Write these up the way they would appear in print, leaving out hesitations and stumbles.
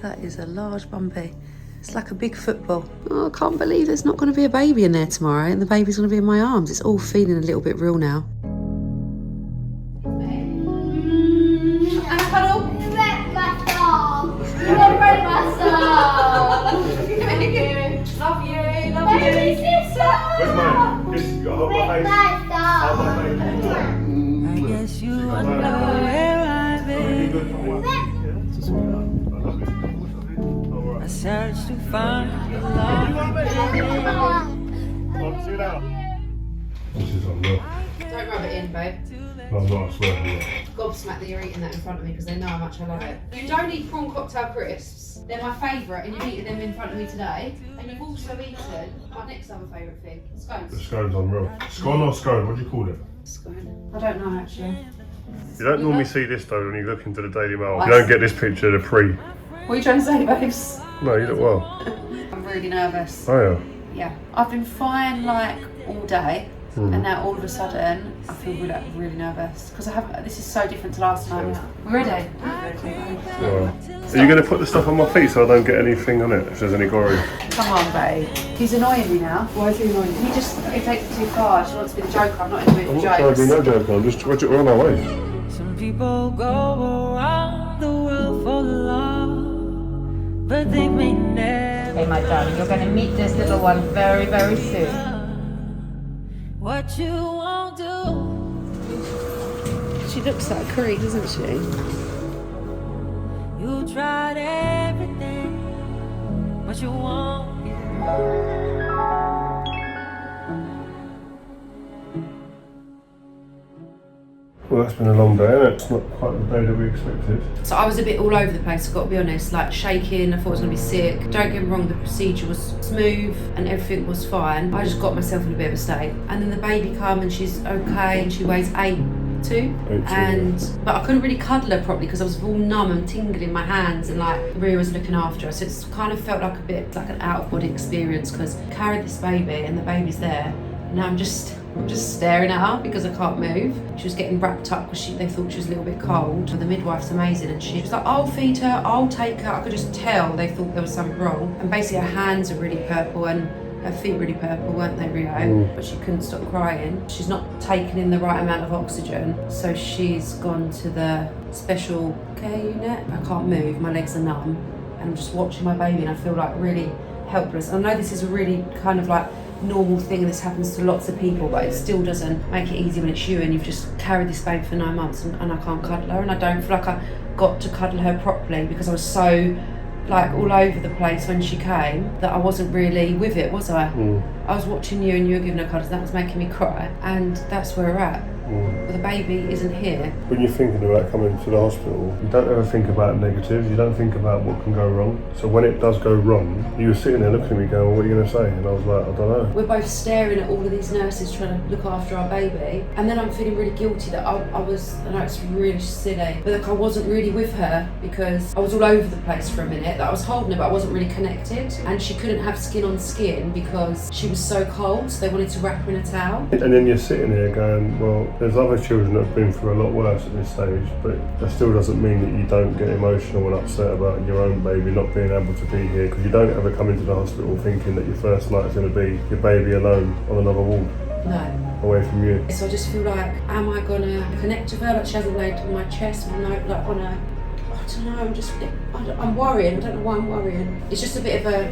That is a large bumpy. It's like a big football. Oh, I can't believe there's not going to be a baby in there tomorrow and the baby's going to be in my arms. It's all feeling a little bit real now. Love you. Where's mine? Yes, you got hold my face. Hold my face. I guess you wonder where I've been. I searched to find your love. See you now. This is unreal. Don't rub it in, babe. No, I'm not, I swear. Gobsmacked that you're eating that in front of me because they know how much I love it. You don't eat prawn cocktail crisps. They're my favourite and you've eaten them in front of me today. And you've also eaten my next other favourite thing, scones. The scone's unreal. Scone or scone? What do you call it? Scone. I don't know actually. You don't normally see this though when you look into the Daily Mail. You don't get this picture of the pre. What are you trying to say, babes? No, you look well. I'm really nervous. Oh yeah. Yeah. I've been fine like all day. And now all of a sudden, I feel really nervous because this is so different to last night. We're ready. Are you going to put the stuff on my feet so I don't get anything on it if there's any gory? Come on, babe. He's annoying me now. Why is he annoying you? He takes it too far. She wants to be the joker. I'm not into it I'm with not trying to be jokes. no joke, I'm just we're on our way. Some people go around the world for love, but they may never. Okay, my darling, you're going to meet this little one very, very soon. What you won't do. She looks like a creep, doesn't she? You tried everything, but you won't give up. Well, that's been a long day, isn't it? It's not quite the day that we expected. So I was a bit all over the place, I've got to be honest, like shaking, I thought I was going to be sick. Don't get me wrong, the procedure was smooth and everything was fine. I just got myself in a bit of a state. And then the baby come and she's okay and she weighs 8'2". But I couldn't really cuddle her properly because I was all numb and tingling in my hands and like Maria was looking after her. So it's kind of felt like a bit like an out of body experience because I carried this baby and the baby's there. And now I'm just staring at her because I can't move. She was getting wrapped up because they thought she was a little bit cold. The midwife's amazing and she was like, I'll feed her, I'll take her. I could just tell they thought there was something wrong. And basically her hands are really purple and her feet really purple, weren't they, Rio? But she couldn't stop crying. She's not taking in the right amount of oxygen. So she's gone to the special care unit. I can't move, my legs are numb. And I'm just watching my baby and I feel like really helpless. I know this is a really kind of like normal thing and this happens to lots of people, but it still doesn't make it easy when it's you and you've just carried this baby for 9 months and I can't cuddle her and I don't feel like I got to cuddle her properly because I was so like all over the place when she came that I wasn't really with it, was I? I was watching you and you were giving her cuddles, that was making me cry and that's where we're at. But the baby isn't here. When you're thinking about coming to the hospital, you don't ever think about negatives, you don't think about what can go wrong. So when it does go wrong, you were sitting there looking at me going, well, what are you going to say? And I was like, I don't know. We're both staring at all of these nurses trying to look after our baby. And then I'm feeling really guilty that I know it's really silly, but like I wasn't really with her because I was all over the place for a minute. That I was holding her, but I wasn't really connected. And she couldn't have skin on skin because she was so cold, so they wanted to wrap her in a towel. And then you're sitting there going, well, there's other children that have been through a lot worse at this stage, but that still doesn't mean that you don't get emotional and upset about your own baby not being able to be here, because you don't ever come into the hospital thinking that your first night's going to be your baby alone on another ward. No. Away from you. So I just feel like, am I going to connect with her? Like she hasn't laid on my chest, like on her. I don't know, I'm worrying. I don't know why I'm worrying. It's just a bit of a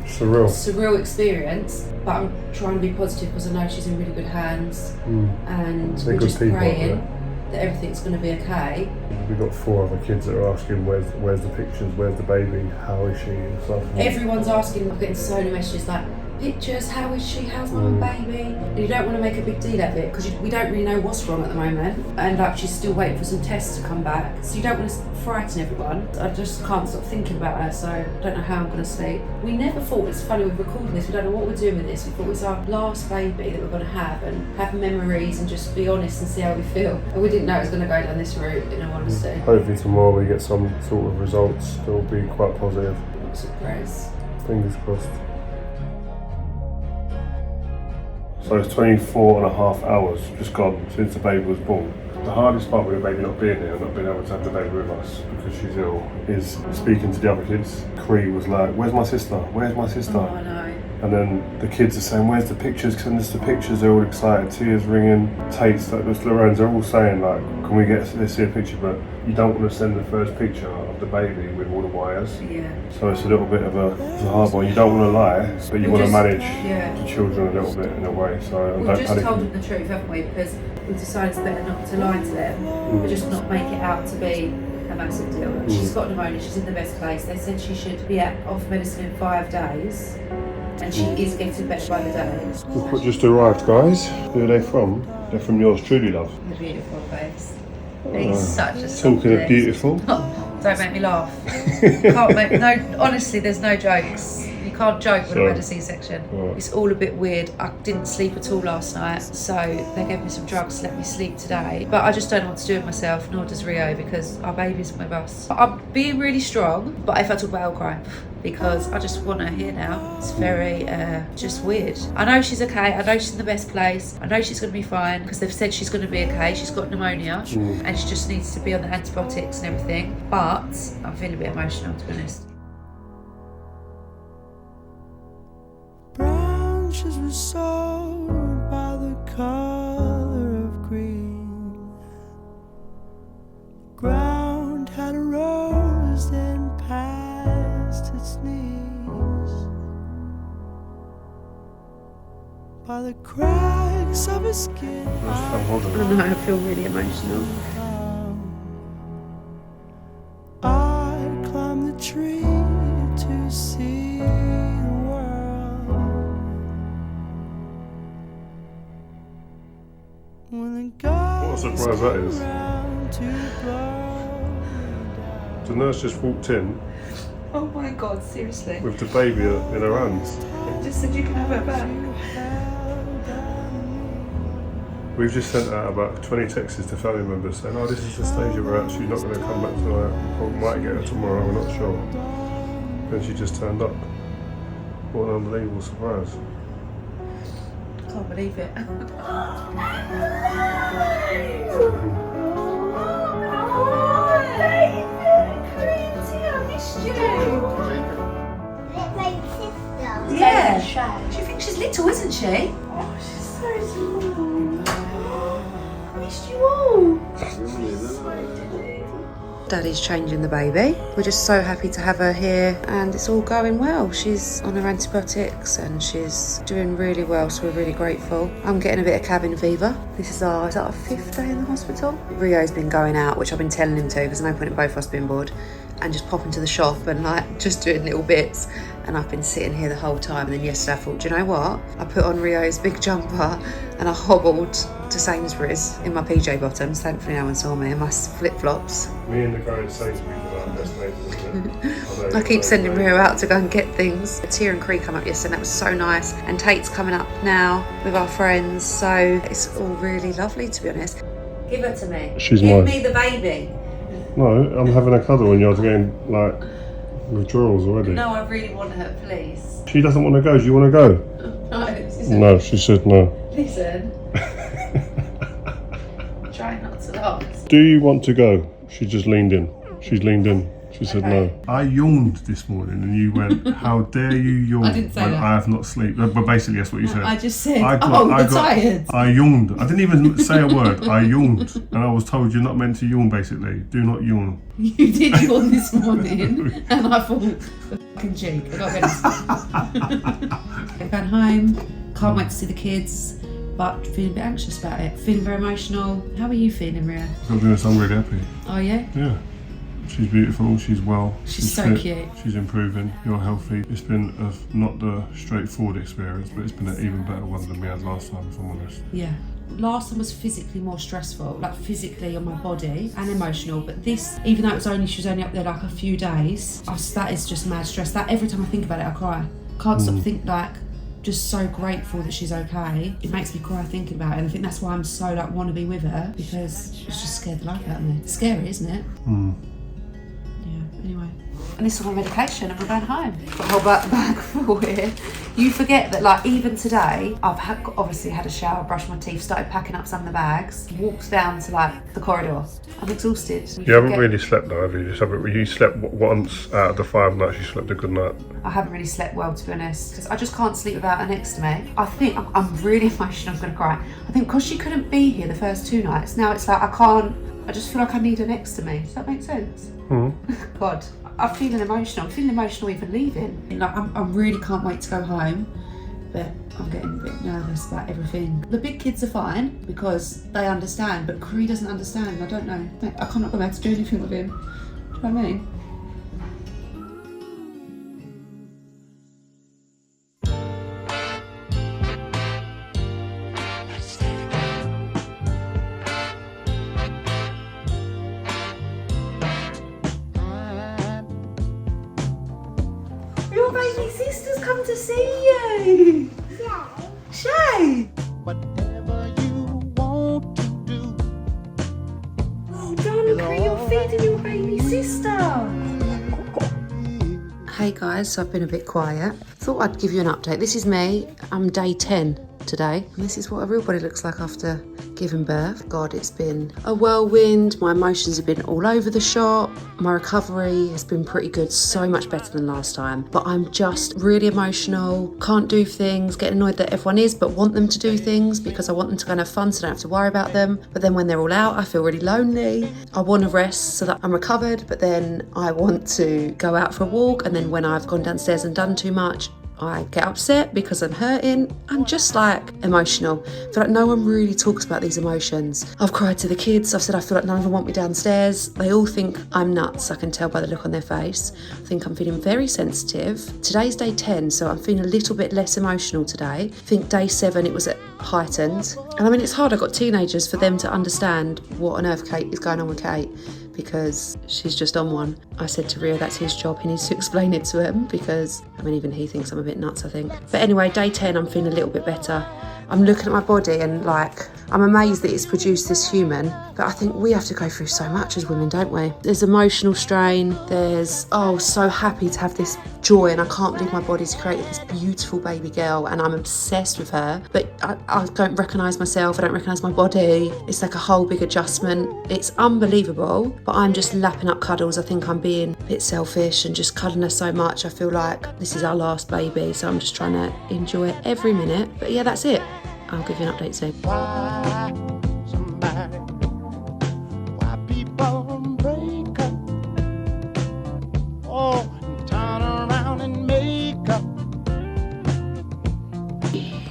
surreal experience, but I'm trying to be positive because I know she's in really good hands and we're just praying that everything's going to be okay. We've got 4 other kids that are asking where's the pictures, where's the baby, how is she and stuff. Everyone's asking, I'm getting so many messages like, pictures, how is she, how's my baby? And you don't want to make a big deal of it because we don't really know what's wrong at the moment and like she's still waiting for some tests to come back, so you don't want to frighten everyone. I just can't stop thinking about her, so I don't know how I'm going to sleep. We never thought, it's funny, we're recording this, we don't know what we're doing with this. We thought it was our last baby that we're going to have and have memories and just be honest and see how we feel, and we didn't know it was going to go down this route, in all honesty. Hopefully tomorrow we get some sort of results that will be quite positive. Lots of prayers. Fingers crossed. So it's 24 and a half hours just gone since the baby was born. The hardest part with the baby not being here, not being able to have the baby with us because she's ill, is speaking to the other kids. Cree was like, "Where's my sister? Where's my sister?" Oh, I know. And then the kids are saying, "Where's the pictures? Send us the pictures." They're all excited, tears ringing. Tate's, like, Lorenz, they're all saying like, "Can we let's see a picture?" But you don't want to send the first picture of the baby with all the wires. Yeah. So it's a little bit of a hard one. You don't want to lie, but you want to manage yeah. the children a little bit in a way. So We've don't just panic. told them the truth, haven't we? Because we decided it's better not to lie to them, but just not make it out to be a massive deal. Like, she's got pneumonia, she's in the best place. They said she should be off medicine in 5 days, and she is getting better by the day. Look, just arrived, guys. Who are they from? They're from yours truly, love. The beautiful face. He's such a Talking of beautiful. Don't make me laugh. Can't make no. Honestly, there's no jokes. You can't joke when I've had a C-section. Right. It's all a bit weird. I didn't sleep at all last night, so they gave me some drugs to let me sleep today. But I just don't know what to do with myself, nor does Rio, because our baby's with us. I'm being really strong, but if I talk about, I'll cry. Because I just want her here now. It's very, just weird. I know she's okay. I know she's in the best place. I know she's going to be fine because they've said she's going to be okay. She's got pneumonia and she just needs to be on the antibiotics and everything. But I'm feeling a bit emotional, to be honest. Branches were sown by the color of green. The ground had a rose then past its knees. By the cracks of his skin, Hold I on. know, I feel really emotional. I climbed the tree to see the world. When the What a surprise that is. around to blow The nurse just walked in Oh my God, seriously. with the baby in her hands. Just said you can have her back. We've just sent out about 20 texts to family members saying, "Oh, this is the stage we're at. She's not going to come back tonight. We might get her tomorrow. We're not sure." Then she just turned up. What an unbelievable surprise. Can't believe it. Yeah. She thinks she's little, isn't she? Oh, she's so small. I missed you all. Daddy's changing the baby. We're just so happy to have her here and it's all going well. She's on her antibiotics and she's doing really well, so we're really grateful. I'm getting a bit of cabin fever. This is our 5th day in the hospital. Rio's been going out, which I've been telling him to because there's no point in both of us being bored, and just popping to the shop and like just doing little bits. And I've been sitting here the whole time. And then yesterday I thought, do you know what? I put on Rio's big jumper and I hobbled to Sainsbury's in my PJ bottoms. Thankfully no one saw me, and my flip-flops. Me and the guy at Sainsbury's are our best mates, isn't it? I keep sending Rio out to go and get things. Tia and Cree come up yesterday, and that was so nice. And Tate's coming up now with our friends, so it's all really lovely, to be honest. Give her to me. She's Give mine. me the baby. No, I'm having a cuddle and you're getting like withdrawals already. No, I really want her, please. She doesn't want to go. Do you want to go? No, No, she said no. listen. Try not to laugh. Do you want to go? She just leaned in. She's leaned in. She said no. I yawned this morning and you went, "How dare you yawn I didn't say when that. I have not slept." But basically that's what you said. I just said, I tired. I yawned. I didn't even say a word. I yawned. And I was told you're not meant to yawn, basically. Do not yawn. You did yawn this morning, and I thought, fucking cheek. I got I'm going home. Can't wait to see the kids, but feeling a bit anxious about it. Feeling very emotional. How are you feeling, Ria? I'm doing this, I'm really happy. Oh yeah? Yeah. She's beautiful, she's well. She's so fit, cute. She's improving, you're healthy. It's been not the straightforward experience, but it's been an even better one than we had last time, if I'm honest. Yeah. Last time was physically more stressful, like physically on my body and emotional. But this, even though she was only up there like a few days, that is just mad stress. That every time I think about it, I cry. Can't stop thinking, like, just so grateful that she's okay. It makes me cry thinking about it, and I think that's why I'm so like want to be with her, because it's just scared the life out of me. It's scary, isn't it? Yeah. Anyway. and this is my medication, and we're going home. Got a whole bag full here. You forget that, like, even today, I've obviously had a shower, brushed my teeth, started packing up some of the bags, walked down to like the corridor. I'm exhausted. You haven't really slept though, have you? You slept once out of the 5 nights you slept a good night. I haven't really slept well, to be honest, because I just can't sleep without her next to me. I think I'm really emotional, I'm going to cry. I think because she couldn't be here the first 2 nights, now it's like I just feel like I need her next to me. Does that make sense? Mm-hmm. God, I'm feeling emotional. I'm feeling emotional even leaving. Like, I really can't wait to go home, but I'm getting a bit nervous about everything. The big kids are fine because they understand, but Cree doesn't understand. I don't know. I'm not going to be able to do anything with him. Do you know what I mean? Your baby sister's come to see you. Shay. Whatever you want to do. Oh, darling Cree, you're feeding your baby sister. Hey guys, so I've been a bit quiet. Thought I'd give you an update. This is me. I'm day 10 today, and this is what a real body looks like after giving birth. God, it's been a whirlwind. My emotions have been all over the shop. My recovery has been pretty good, so much better than last time. But I'm just really emotional, can't do things, get annoyed that everyone is, but want them to do things because I want them to go and have fun so I don't have to worry about them. But then when they're all out, I feel really lonely. I want to rest so that I'm recovered, but then I want to go out for a walk, and then when I've gone downstairs and done too much, I get upset because I'm hurting. I'm just like emotional. I feel like no one really talks about these emotions. I've cried to the kids. I've said I feel like none of them want me downstairs. They all think I'm nuts. I can tell by the look on their face. I think I'm feeling very sensitive. Today's day 10, so I'm feeling a little bit less emotional today. I think day 7 it was at heightened. And I mean, it's hard. I've got teenagers, for them to understand what on earth Kate is going on with Kate, because she's just on one. I said to Rio, that's his job, he needs to explain it to him, because I mean, even he thinks I'm a bit nuts, I think. But anyway, day 10 I'm feeling a little bit better. I'm looking at my body and like, I'm amazed that it's produced this human, but I think we have to go through so much as women, don't we? There's emotional strain, there's, oh, so happy to have this joy, and I can't believe my body's created this beautiful baby girl and I'm obsessed with her, but I don't recognise myself, I don't recognise my body. It's like a whole big adjustment. It's unbelievable, but I'm just lapping up cuddles. I think I'm being a bit selfish and just cuddling her so much. I feel like this is our last baby, so I'm just trying to enjoy every minute. But yeah, that's it. I'll give you an update soon. Why people break up? Oh, and turn around and make up.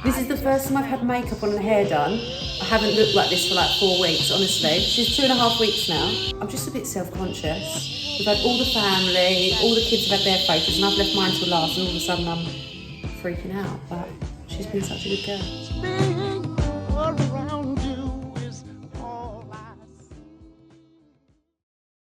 This is the first time I've had makeup on and hair done. I haven't looked like this for like 4 weeks, honestly. She's 2.5 weeks now. I'm just a bit self-conscious. We've had all the family, all the kids have had their photos, and I've left mine till last, and all of a sudden I'm freaking out. But she's been such a good girl. Spin around.